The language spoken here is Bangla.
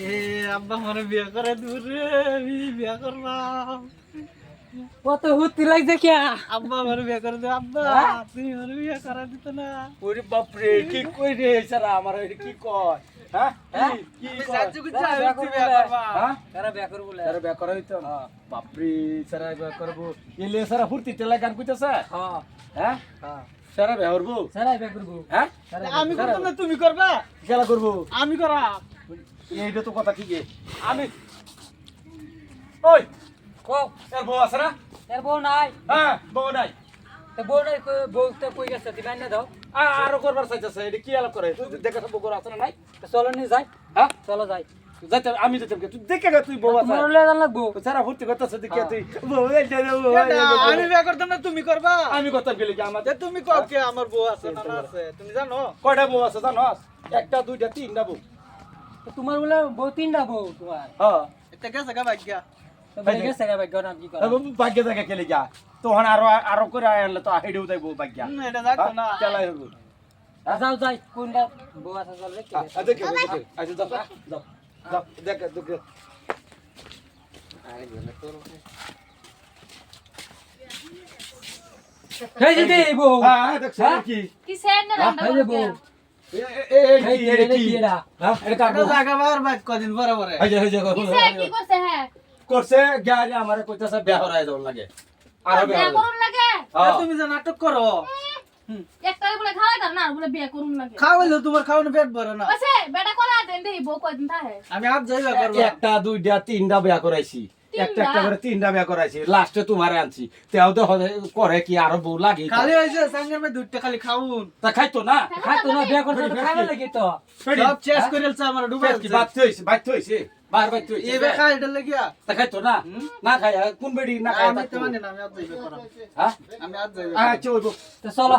এ আব্বা আমার বিয়ে করে দূরে আমি বিয়ে করলাম। কত হুতি লাগছে কে? আব্বা আমার বিয়ে করে দে আব্বা, তুমি আমার বিয়ে করা দিত না। ওরে বাপ রে, কি কই রে সারা আমার এটা কি কয়? হ্যাঁ কি আমি কয়? সাজু গুজা হইছি বিয়ে করবা। হ্যাঁ তারা বিয়া করব বলে। সারা বিয়া করা হইতো না। বাপ রে সারা বিয়া করব। এলে সারা ফুর্তি তেলা গান কইতাছে। হ্যাঁ হ্যাঁ হ্যাঁ সারা বিয়া করব। সারা বিয়া করব। হ্যাঁ আমি করব না তুমি করবা? খেলা করব। আমি করা। এইটা তো কথা ঠিকই। আমি ওই কো এর বউ আছে না? এর বউ নাই। হ্যাঁ বউ নাই। তো বউ নাই, বউ তো কই গেছে? তুমি না দাও। আরো করবার চাইতেছে এটা কি আলাপ করে? তুই দেখে সব বউ আছে না নাই? তো চলো নি যাই। হ্যাঁ চলো যাই। যাইতে আমি যেতাম কে তুই দেখে গে তুই বউ আছে। তোমার লয়ে জান লাগবো। সারা ফুর্তি করতেছে দেখে তুই বউ এই যে বউ আমি বিয়ে করতাম না তুমি করবা? আমি করতাম গেলে কি যে আমাদের তুমি কও কে আমার বউ আছে না না আছে তুমি জানো? কয়টা বউ আছে জানোস? একটা দুইটা তিনটা বউ। তো তোমার বলে বউ তিনটা বউ তোমার। হ্যাঁ এটা গেছে গা ভাগ্যা। তো বলে গেছে গা ভাগ্য না কি করা। ভাগ্য জায়গা খেলে যা তখন আরো করে আনলে তো হেডেও যাইব ভাগ্য এটা যাইতো না। চালাই হবো যাও যাই কোনটা বউ আছে চল দেখে। দেখে দেখে আচ্ছা যাও যাও যাও দেখে দেখে এই যে এই বউ। হ্যাঁ দেখছ কি কিসের না রান্না এই যে করবে? বউ। এই কি এরা। হ্যাঁ এটা কার এটা জায়গা বার ভাগ কদিন পরে পরে। এই যে কিসের কি করছে হ্যাঁ? করছে গাড়ি আমারে কইতাছে বিয়া হরাই দাও লাগে আর বিয়া বিয়ে করুন লাগে? তুমি যে নাটক করো একটা বলে খাওয়াই দাও না আর বলে বিয়ে করুন লাগে। খাওয়াইলে তোমার খাওয়ানো পেট ভরে না। ওসে বেটা কলা দেন দেই বউ কয়দিন থাকে? আমি আজ যাইবা করবো। একটা দুইটা তিনটা বিয়া করাইছি একটা একটা করে তিনটা বিয়া করাইছি লাস্টে তোমারে আনছি তেও তো করে কি আরো বউ লাগে খালি হয়েছে সঙ্গের মধ্যে দুইটা খালি খাউন। তা খাইতো না খাই তো না বিয়া করতে তো খাইবে লাগি তো। সব চেস করেলছে আমার ডুবে পেট কি বাত হইছে বার বাত হইছে এই বেখা এটা লাগিয়া। তা খাইতো না না খাই কোন বেডি না খাই আমি তো মানে না আমি আজ যাইবা করাম। হ্যাঁ আমি আজ যাইবা। আচ্ছা ওইব তো চলো